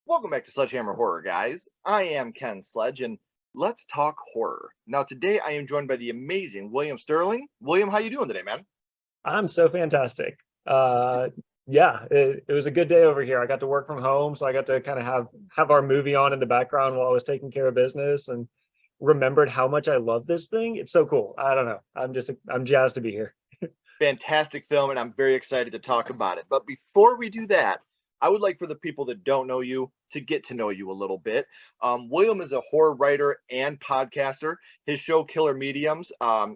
Welcome back to Sledgehammer Horror, guys. I am Ken Sledge, and let's talk horror. Now, today I am joined by the amazing William Sterling. William, how you doing today, man? I'm so fantastic. Yeah, it was a good day over here. I got to work from home, so I got to kind of have our movie on in the background while I was taking care of business and remembered how much I love this thing. It's so cool. I don't know. I'm jazzed to be here. Fantastic film, and I'm very excited to talk about it. But before we do that, I would like for the people that don't know you to get to know you a little bit. William is a horror writer and podcaster. His show, Killer Mediums,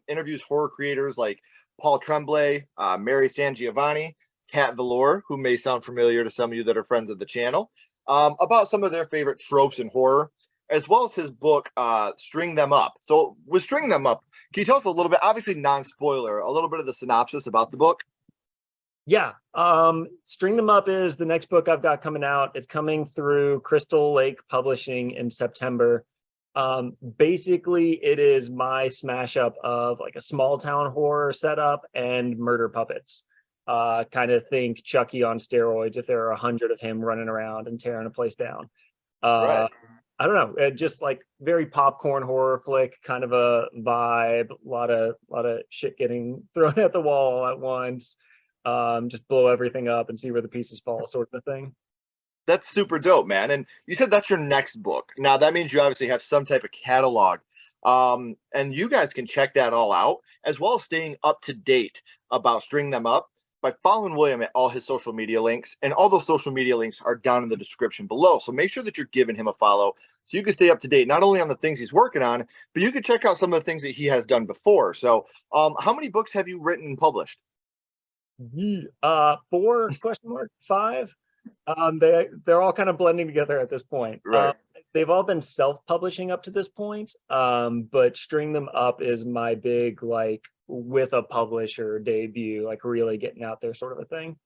interviews horror creators like Paul Tremblay, Mary San Giovanni, Kat Velour, who may sound familiar to some of you that are friends of the channel, about some of their favorite tropes in horror, as well as his book, String Them Up. So, with String Them Up, can you tell us a little bit, obviously non-spoiler, a little bit of the synopsis about the book? Yeah, String Them Up is the next book I've got coming out. It's coming through Crystal Lake Publishing in September. Basically, it is my smash up of like a small town horror setup and murder puppets. Kind of think Chucky on steroids if there are 100 of him running around and tearing a place down. Uh, Right. I don't know, just like very popcorn horror flick kind of a vibe. A lot of shit getting thrown at the wall at once. Just blow everything up and see where the pieces fall, sort of thing. That's super dope, man. And you said that's your next book. Now that means you obviously have some type of catalog. And you guys can check that all out, as well as staying up to date about String Them Up by following William at all his social media links. And all those social media links are down in the description below. So make sure that you're giving him a follow so you can stay up to date, not only on the things he's working on, but you can check out some of the things that he has done before. So how many books have you written and published? Four question mark five. They're all kind of blending together at this point. Right. They've all been self-publishing up to this point. But String Them Up is my big like with a publisher debut, like really getting out there sort of a thing.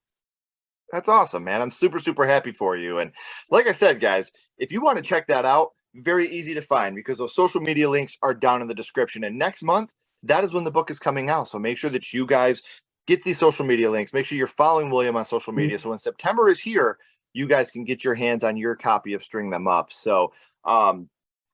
That's awesome, man. I'm super, super happy for you. And like I said, guys, if you want to check that out, very easy to find because those social media links are down in the description. And next month, that is when the book is coming out. So make sure that you guys get these social media links. Make sure you're following William on social media. So when September is here, you guys can get your hands on your copy of String Them Up. So,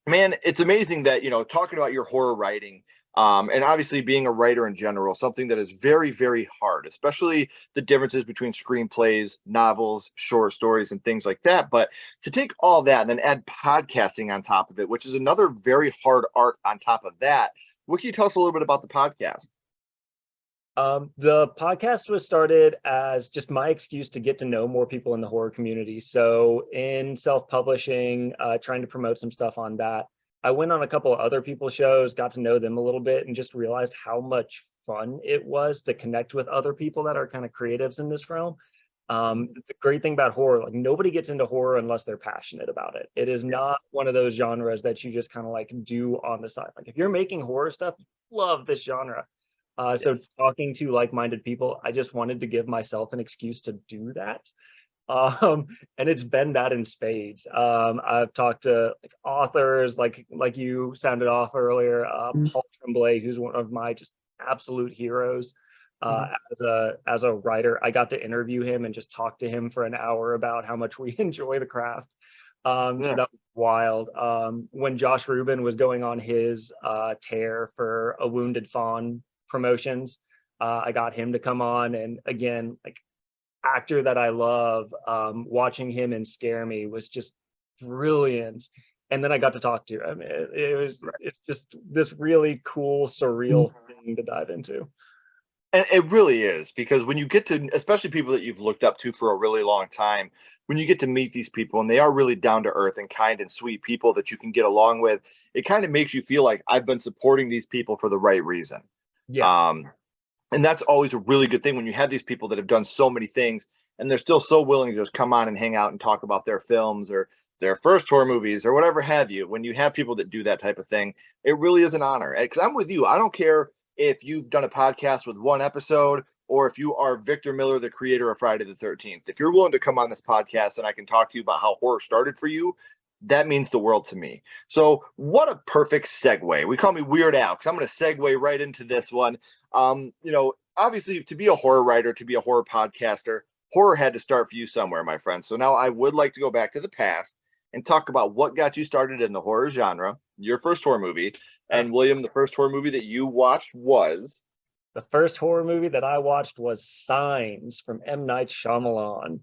man, it's amazing that, talking about your horror writing, and obviously being a writer in general, something that is very, very hard, especially the differences between screenplays, novels, short stories, and things like that. But to take all that and then add podcasting on top of it, which is another very hard art on top of that, what can you tell us a little bit about the podcast? The podcast was started as just my excuse to get to know more people in the horror community. So in self-publishing, trying to promote some stuff on that. I went on a couple of other people's shows, got to know them a little bit, and just realized how much fun it was to connect with other people that are kind of creatives in this realm. The great thing about horror, like nobody gets into horror unless they're passionate about it. It is not one of those genres that you just kind of like do on the side. Like if you're making horror stuff, love this genre. So Yes. talking to like-minded people, I just wanted to give myself an excuse to do that. And it's been that in spades. I've talked to like authors, like you sounded off earlier, Paul Tremblay, who's one of my just absolute heroes. Uh, Mhm. as a writer, I got to interview him and just talk to him for an hour about how much we enjoy the craft. So Yeah. that was wild. When Josh Rubin was going on his tear for A Wounded Fawn promotions, I got him to come on, and again, like actor that I love, watching him and Scare Me was just brilliant. And then I got to talk to him. It's just this really cool, surreal thing to dive into. And it really is because when you get to, especially people that you've looked up to for a really long time, when you get to meet these people and they are really down to earth and kind and sweet people that you can get along with, it kind of makes you feel like I've been supporting these people for the right reason. Yeah. Um, and that's always a really good thing when you have these people that have done so many things and they're still so willing to just come on and hang out and talk about their films or their first horror movies or whatever have you. When you have people that do that type of thing, it really is an honor. Because I'm with you. I don't care if you've done a podcast with one episode or if you are Victor Miller, the creator of Friday the 13th. If you're willing to come on this podcast and I can talk to you about how horror started for you, that means the world to me. So, what a perfect segue. We call me Weird Al because I'm going to segue right into this one. Obviously, to be a horror writer, to be a horror podcaster, horror had to start for you somewhere, my friend. So now I would like to go back to the past and talk about what got you started in the horror genre, your first horror movie. And William, the first horror movie that you watched was? The first horror movie that I watched was Signs from M. Night Shyamalan.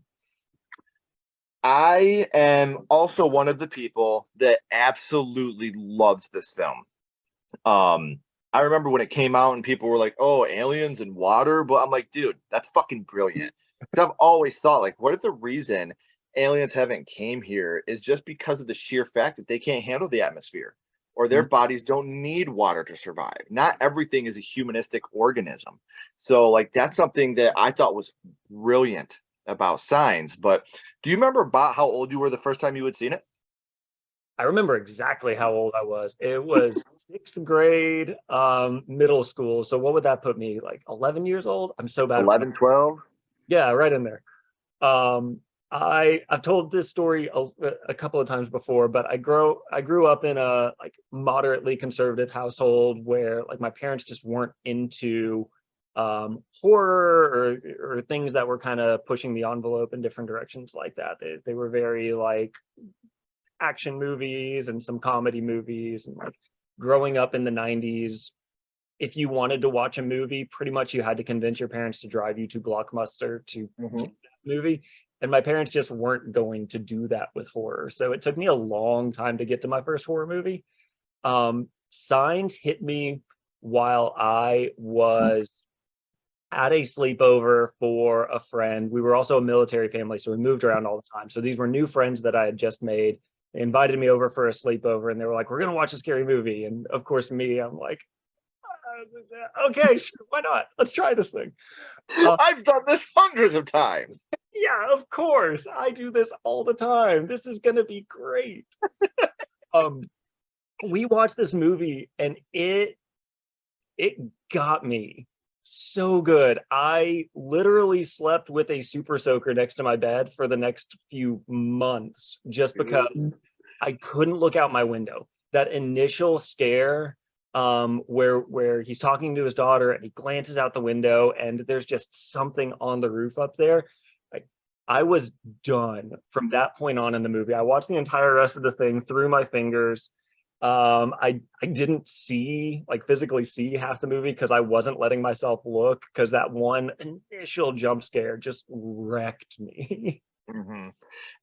I am also one of the people that absolutely loves this film. I remember when it came out and people were like, "Oh, aliens and water," but I'm like, dude, that's fucking brilliant. Because I've always thought, like, what if the reason aliens haven't came here is just because of the sheer fact that they can't handle the atmosphere, or their bodies don't need water to survive? Not everything is a humanistic organism. So, like, that's something that I thought was brilliant about Signs. But do you remember about how old you were the first time you had seen it? I remember exactly how old I was. It was sixth grade, middle school. So what would that put me? Like 11 years old? I'm so bad. 11, 12. Yeah, right in there. Um, I've told this story a couple of times before, but I grew up in a like moderately conservative household where like my parents just weren't into horror or things that were kind of pushing the envelope in different directions like that. They were very like action movies and some comedy movies, and like growing up in the 90s, if you wanted to watch a movie, pretty much you had to convince your parents to drive you to Blockbuster to get that movie. And my parents just weren't going to do that with horror. So it took me a long time to get to my first horror movie. Signs hit me while I was at a sleepover for a friend. We were also a military family, so we moved around all the time. So these were new friends that I had just made. They invited me over for a sleepover and they were like, "We're going to watch a scary movie." And of course, I'm like, okay, sure, why not? Let's try this thing. I've done this hundreds of times. Yeah, of course. I do this all the time. This is going to be great. We watched this movie and it got me so good. I literally slept with a super soaker next to my bed for the next few months just because I couldn't look out my window. That initial scare where he's talking to his daughter and he glances out the window and there's just something on the roof up there. Like, I was done from that point on in the movie. I watched the entire rest of the thing through my fingers. I didn't physically see half the movie because I wasn't letting myself look, because that one initial jump scare just wrecked me. And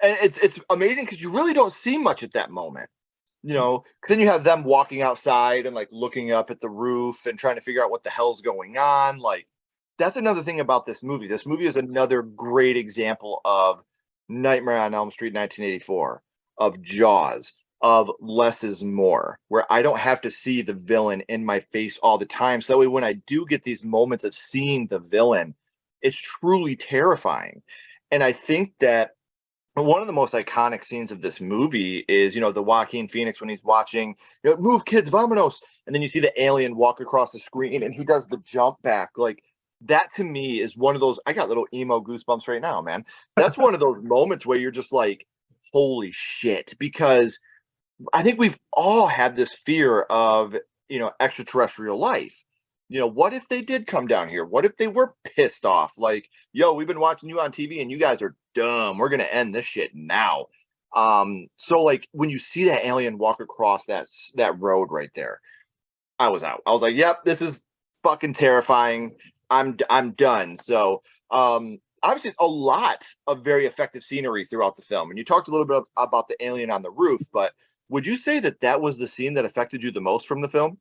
it's amazing because you really don't see much at that moment, because then you have them walking outside and like looking up at the roof and trying to figure out what the hell's going on. Like, that's another thing about this movie. This movie is another great example of Nightmare on Elm Street 1984, of Jaws, of Less is More, where I don't have to see the villain in my face all the time. So that way, when I do get these moments of seeing the villain, it's truly terrifying. And I think that one of the most iconic scenes of this movie is, the Joaquin Phoenix when he's watching, "Move, kids, vamonos," and then you see the alien walk across the screen and he does the jump back. Like, that to me is one of those, I got little emo goosebumps right now, man. That's one of those moments where you're just like, holy shit, because I think we've all had this fear of, extraterrestrial life. What if they did come down here? What if they were pissed off? Like, "Yo, we've been watching you on TV and you guys are dumb. We're going to end this shit now." So like when you see that alien walk across that road right there, I was out. I was like, "Yep, this is fucking terrifying. I'm done." So, obviously a lot of very effective scenery throughout the film. And you talked a little bit about the alien on the roof, but would you say that was the scene that affected you the most from the film?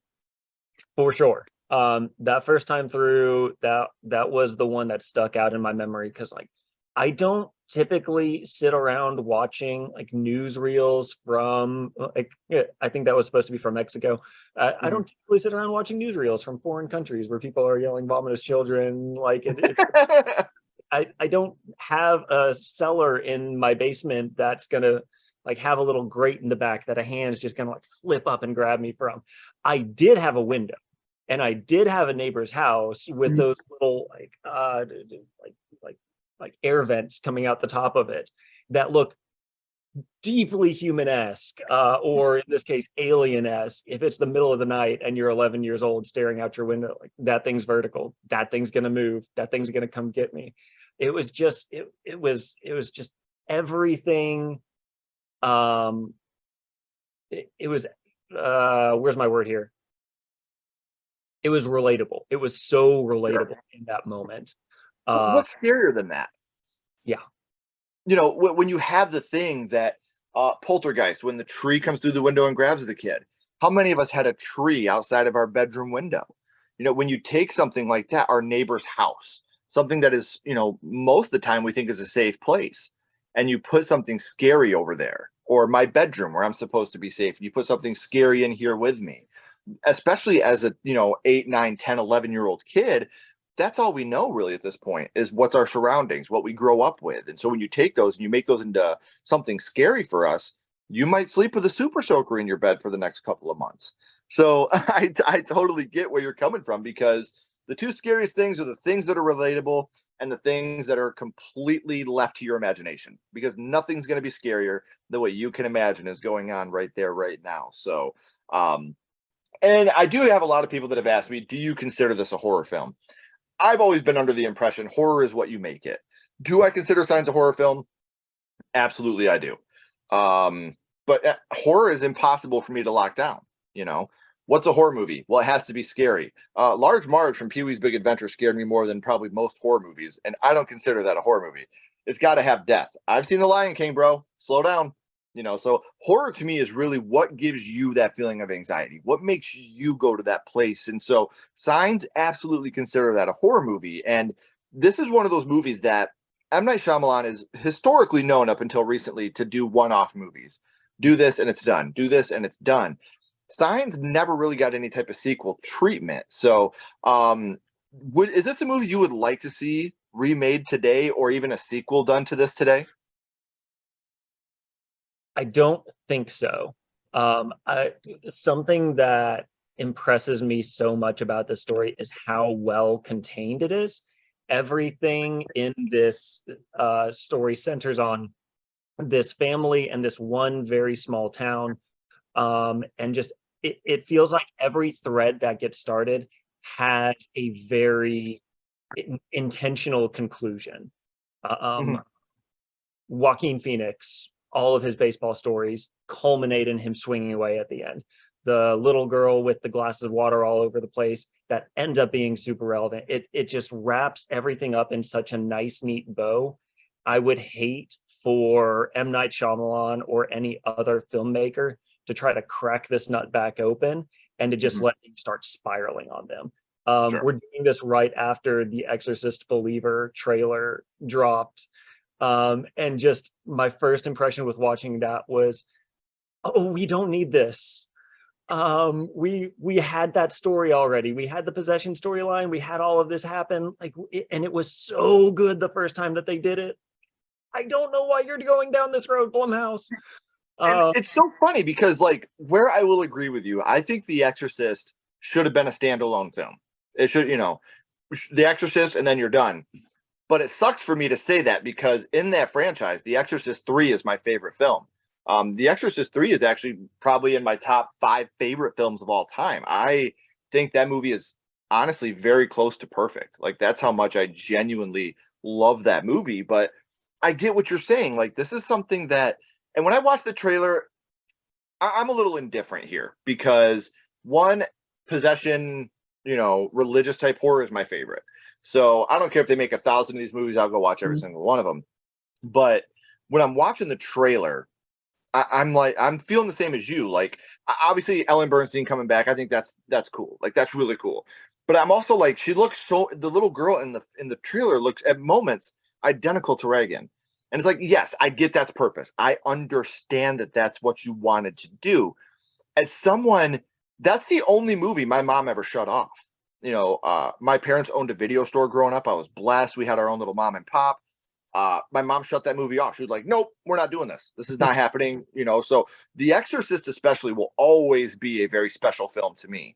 For sure. That first time through, that was the one that stuck out in my memory, because like I don't typically sit around watching like newsreels from I think that was supposed to be from Mexico. I don't typically sit around watching newsreels from foreign countries where people are yelling "vomitous children." Like I don't have a cellar in my basement that's gonna like have a little grate in the back that a hand's just gonna like flip up and grab me from. I did have a window, and I did have a neighbor's house with those little like air vents coming out the top of it that look deeply human-esque, or in this case alien-esque. If it's the middle of the night and you're 11 years old staring out your window, like, that thing's vertical, that thing's gonna move, that thing's gonna come get me. It was just everything. It was where's my word here? It was relatable. It was so relatable in that moment. What's scarier than that? Yeah. When you have the thing that poltergeist, when the tree comes through the window and grabs the kid, how many of us had a tree outside of our bedroom window? When you take something like that, our neighbor's house, something that is, most of the time we think is a safe place, and you put something scary over there, or my bedroom where I'm supposed to be safe, and you put something scary in here with me, especially as a 8, 9, 10, 11-year-old kid. That's all we know really at this point, is what's our surroundings, what we grow up with. And so when you take those and you make those into something scary for us, you might sleep with a super soaker in your bed for the next couple of months. So I totally get where you're coming from, because the two scariest things are the things that are relatable and the things that are completely left to your imagination, because nothing's going to be scarier than what you can imagine is going on right there, right now. So, and I do have a lot of people that have asked me, do you consider this a horror film? I've always been under the impression horror is what you make it. Do I consider Signs a horror film? Absolutely, I do. But horror is impossible for me to lock down. What's a horror movie? Well, it has to be scary. Large Marge from Pee-wee's Big Adventure scared me more than probably most horror movies, and I don't consider that a horror movie. It's got to have death. I've seen The Lion King, bro. Slow down. So horror to me is really what gives you that feeling of anxiety, what makes you go to that place. And so Signs, absolutely consider that a horror movie. And this is one of those movies that M. Night Shyamalan is historically known up until recently to do one-off movies. Do this and it's done. Do this and it's done. Signs never really got any type of sequel treatment. So is this a movie you would like to see remade today, or even a sequel done to this today? I don't think so. Something that impresses me so much about the story is how well contained it is. Everything in this story centers on this family and this one very small town. And just it feels like every thread that gets started has a very intentional conclusion. Mhm. Joaquin Phoenix, all of his baseball stories culminate in him swinging away at the end. The little girl with the glasses of water all over the place, that ends up being super relevant. It just wraps everything up in such a nice, neat bow. I would hate for M. Night Shyamalan or any other filmmaker to try to crack this nut back open and to just Mhm. let things start spiraling on them. Sure. We're doing this right after the Exorcist Believer trailer dropped. And just my first impression with watching that was, oh, we don't need this. We had that story already. We had the possession storyline. We had all of this happen. And it was so good the first time that they did it. I don't know why you're going down this road, Blumhouse. And it's so funny because, like, where I will agree with you, I think The Exorcist should have been a standalone film. It should, The Exorcist, and then you're done. But it sucks for me to say that, because in that franchise, The Exorcist 3 is my favorite film. The Exorcist 3 is actually probably in my top 5 favorite films of all time. I think that movie is honestly very close to perfect. Like, that's how much I genuinely love that movie. But I get what you're saying. Like, this is something that, and when I watched the trailer, I'm a little indifferent here, because one, possession, religious type horror is my favorite. So I don't care if they make 1,000 of these movies, I'll go watch every single one of them. But when I'm watching the trailer, I'm like, I'm feeling the same as you. Like, obviously Ellen Bernstein coming back, I think that's cool. Like, that's really cool. But I'm also like, she looks so, the little girl in the trailer looks at moments identical to Reagan. And it's like, yes, I get that's purpose. I understand that that's what you wanted to do. As someone, that's the only movie my mom ever shut off. My parents owned a video store growing up. I was blessed. We had our own little mom and pop. My mom shut that movie off. She was like, nope, we're not doing this. This is not happening. So The Exorcist especially will always be a very special film to me.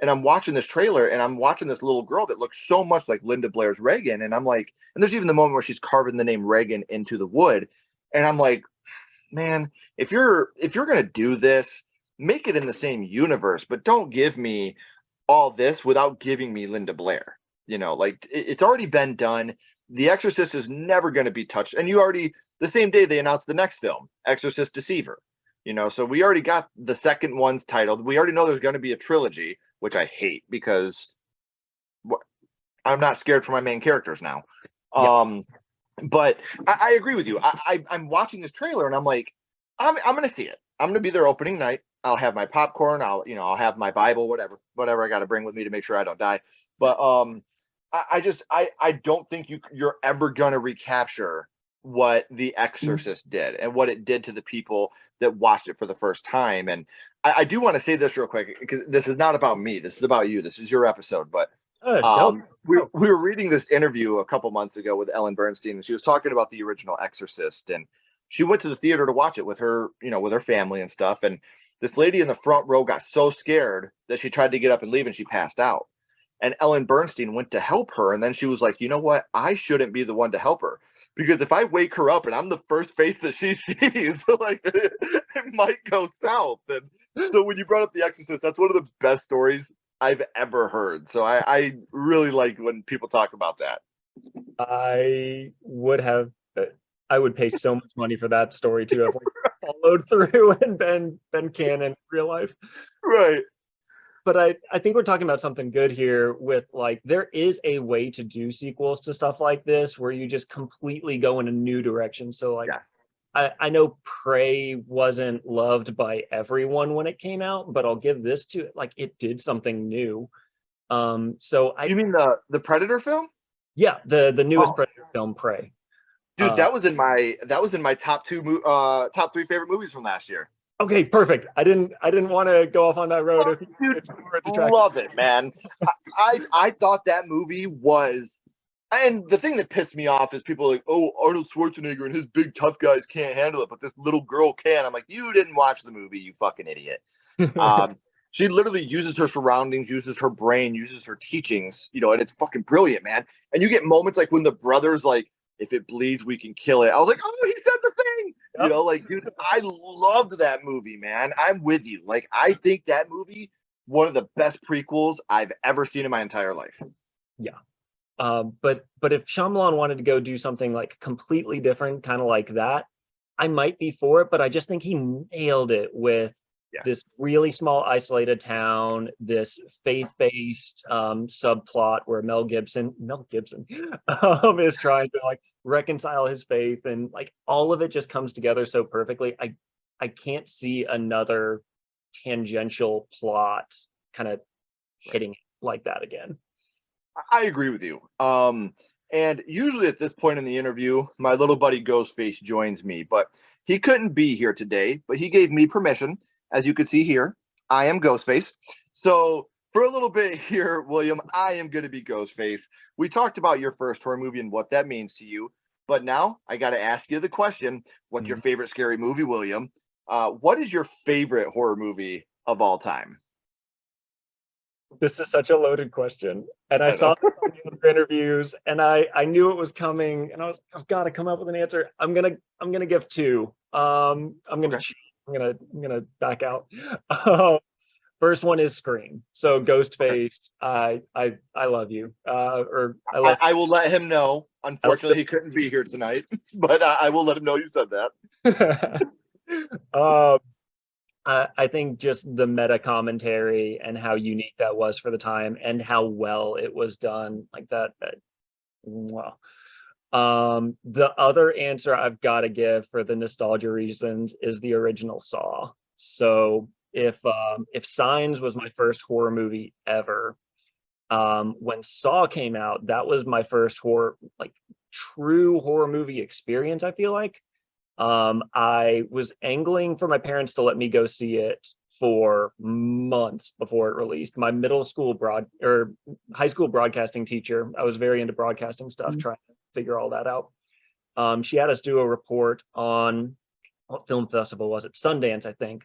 And I'm watching this trailer and I'm watching this little girl that looks so much like Linda Blair's Reagan. And I'm like, and there's even the moment where she's carving the name Reagan into the wood. And I'm like, man, if you're gonna do this, make it in the same universe, but don't give me all this without giving me Linda Blair. Like, it's already been done. The Exorcist is never going to be touched. And you already, the same day they announced the next film, Exorcist Deceiver. So we already got the second one's titled. We already know there's going to be a trilogy, which I hate because I'm not scared for my main characters now. Yeah. But I agree with you. I'm watching this trailer and I'm like, I'm going to see it. I'm going to be there opening night. I'll have my popcorn. I'll have my Bible, whatever I got to bring with me to make sure I don't die. But I don't think you're ever going to recapture what The Exorcist did and what it did to the people that watched it for the first time. And I do want to say this real quick, because this is not about me. This is about you. This is your episode. But we were reading this interview a couple months ago with Ellen Bernstein, and she was talking about the original Exorcist, and she went to the theater to watch it with her, with her family and stuff. And this lady in the front row got so scared that she tried to get up and leave, and she passed out. And Ellen Bernstein went to help her, and then she was like, you know what? I shouldn't be the one to help her, because if I wake her up and I'm the first face that she sees, like it might go south. And so when you brought up The Exorcist, that's one of the best stories I've ever heard. So I really like when people talk about that. I would pay so much money for that story to have followed through and been canon in real life. Right. But I think we're talking about something good here with, like, there is a way to do sequels to stuff like this where you just completely go in a new direction. So like, yeah. I know Prey wasn't loved by everyone when it came out, but I'll give this to it. Like, it did something new. You mean the Predator film? Yeah, the newest Predator film, Prey. Dude, that was in my top three favorite movies from last year. Okay, perfect. I didn't want to go off on that road. Dude, love it, man. I thought that movie was, and the thing that pissed me off is people are like, oh, Arnold Schwarzenegger and his big tough guys can't handle it, but this little girl can. I'm like, you didn't watch the movie, you fucking idiot. She literally uses her surroundings, uses her brain, uses her teachings, and it's fucking brilliant, man. And you get moments like when the brother's like, if it bleeds, we can kill it. I was like, oh, he said the thing. Yep. Dude, I loved that movie, man. I'm with you. Like, I think that movie, one of the best prequels I've ever seen in my entire life. Yeah. But if Shyamalan wanted to go do something like completely different, kind of like that, I might be for it, but I just think he nailed it with this really small isolated town, this faith-based subplot where Mel Gibson is trying to like reconcile his faith, and like all of it just comes together so perfectly. I can't see another tangential plot kind of hitting it like that again. I agree with you. And usually at this point in the interview, my little buddy Ghostface joins me, but he couldn't be here today, but he gave me permission. As you can see here, I am Ghostface. So for a little bit here, William, I am going to be Ghostface. We talked about your first horror movie and what that means to you. But now I got to ask you the question, what's your favorite scary movie, William? What is your favorite horror movie of all time? This is such a loaded question. And I saw this on the other interviews, and I knew it was coming, and I've got to come up with an answer. I'm gonna give two. I'm gonna back out. First one is Scream. So Ghostface, I love you. I will let him know. Unfortunately, he couldn't be here tonight, but I will let him know you said that. I think just the meta commentary and how unique that was for the time and how well it was done, like that. Wow. The other answer I've got to give for the nostalgia reasons is the original Saw. So if Signs was my first horror movie ever, when Saw came out, that was my first true horror movie experience, I feel like. I was angling for my parents to let me go see it for months before it released. My high school broadcasting teacher, I was very into broadcasting stuff, trying to figure all that out. She had us do a report on, what film festival was it? Sundance, I think.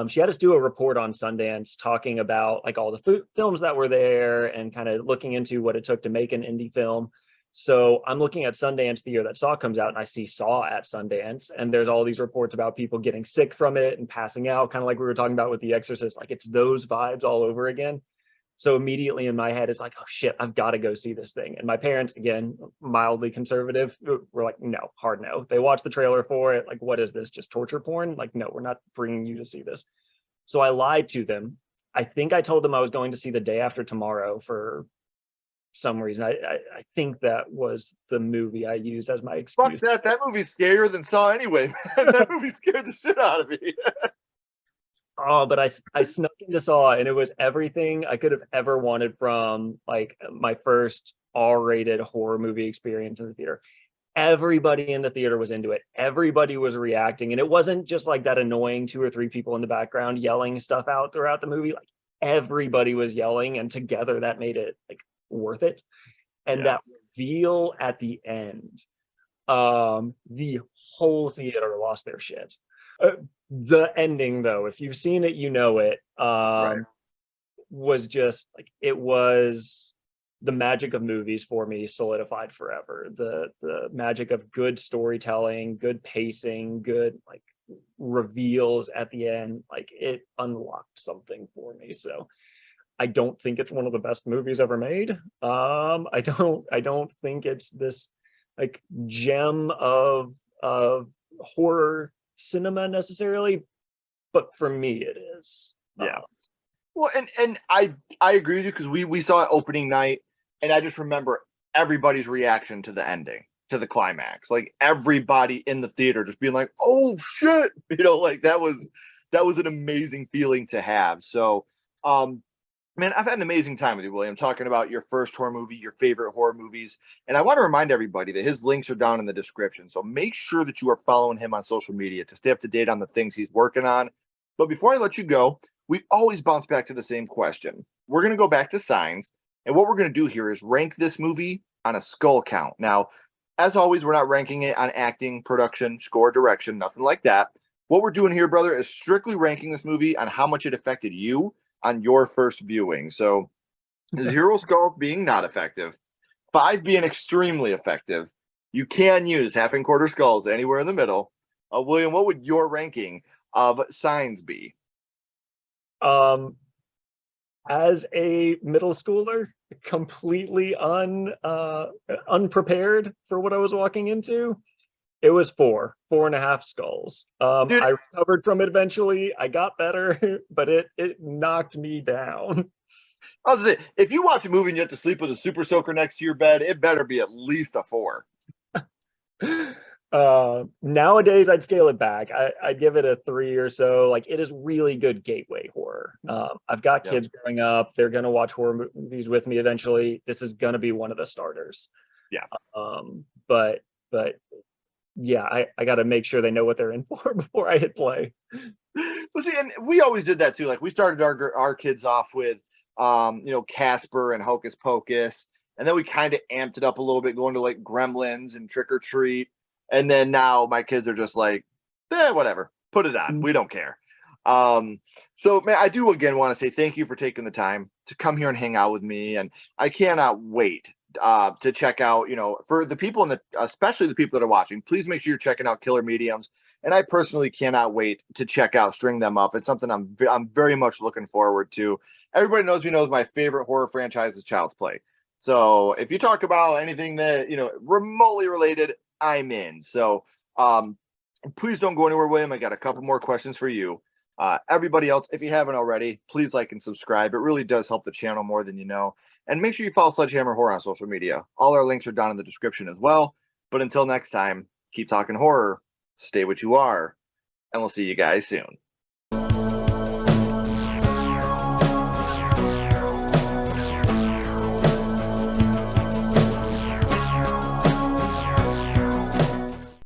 She had us do a report on Sundance, talking about like all the films that were there and kind of looking into what it took to make an indie film. So I'm looking at Sundance the year that Saw comes out, and I see Saw at Sundance, and there's all these reports about people getting sick from it and passing out, kind of like we were talking about with The Exorcist. Like, it's those vibes all over again. So immediately in my head, it's like, oh shit, I've got to go see this thing. And my parents, again, mildly conservative, were like, no, hard no. They watched the trailer for it. Like, what is this? Just torture porn? Like, no, we're not bringing you to see this. So I lied to them. I think I told them I was going to see The Day After Tomorrow for some reason. I think that was the movie I used as my excuse. Fuck that. That movie's scarier than Saw anyway, man. That movie scared the shit out of me. Oh, but I snuck into Saw, and it was everything I could have ever wanted from like my first R-rated horror movie experience in the theater. Everybody in the theater was into it. Everybody was reacting, and it wasn't just like that annoying 2 or 3 people in the background yelling stuff out throughout the movie. Like everybody was yelling, and together that made it like worth it. And that reveal at the end, the whole theater lost their shit. The ending, though, if you've seen it, you know it, Right. was just like, it was the magic of movies for me solidified forever. The magic of good storytelling, good pacing, good like reveals at the end, like it unlocked something for me. So I don't think it's one of the best movies ever made. I don't think it's this like gem of horror cinema necessarily, but for me it is. Yeah. Well, and I agree with you, because we saw it opening night, and I just remember everybody's reaction to the ending, to the climax. Like everybody in the theater just being like, "Oh shit!" Like that was an amazing feeling to have. So, man, I've had an amazing time with you, William, talking about your first horror movie, your favorite horror movies. And I want to remind everybody that his links are down in the description. So make sure that you are following him on social media to stay up to date on the things he's working on. But before I let you go, we always bounce back to the same question. We're going to go back to Signs. And what we're going to do here is rank this movie on a skull count. Now, as always, we're not ranking it on acting, production, score, direction, nothing like that. What we're doing here, brother, is strictly ranking this movie on how much it affected you on your first viewing. So 0 skulls being not effective, 5 being extremely effective. You can use half and quarter skulls anywhere in the middle. William, what would your ranking of Signs be? As a middle schooler, completely unprepared for what I was walking into, it was 4.5 skulls. Dude, I recovered from it eventually. I got better, but it knocked me down. I was saying, if you watch a movie and you have to sleep with a super soaker next to your bed, it better be at least a 4. Nowadays I'd scale it back. I'd give it a 3 or so. Like it is really good gateway horror. I've got kids growing up. They're gonna watch horror movies with me eventually. This is gonna be one of the starters. Yeah. But yeah, I got to make sure they know what they're in for before I hit play. Well, see, and we always did that too. Like we started our kids off with, Casper and Hocus Pocus, and then we kind of amped it up a little bit, going to like Gremlins and Trick or Treat, and then now my kids are just like, whatever, put it on, we don't care. So man, I do again want to say thank you for taking the time to come here and hang out with me, and I cannot wait to check out, for the people especially the people that are watching, please make sure you're checking out Killer Mediums. And I personally cannot wait to check out String Them Up. It's something I'm very much looking forward to. Everybody knows my favorite horror franchise is Child's Play. So if you talk about anything that, remotely related, I'm in. So please don't go anywhere, William. I got a couple more questions for you. Everybody else, if you haven't already, please like and subscribe. It really does help the channel more than you know. And make sure you follow Sledgehammer Horror on social media. All our links are down in the description as well. But until next time, keep talking horror, stay what you are, and we'll see you guys soon.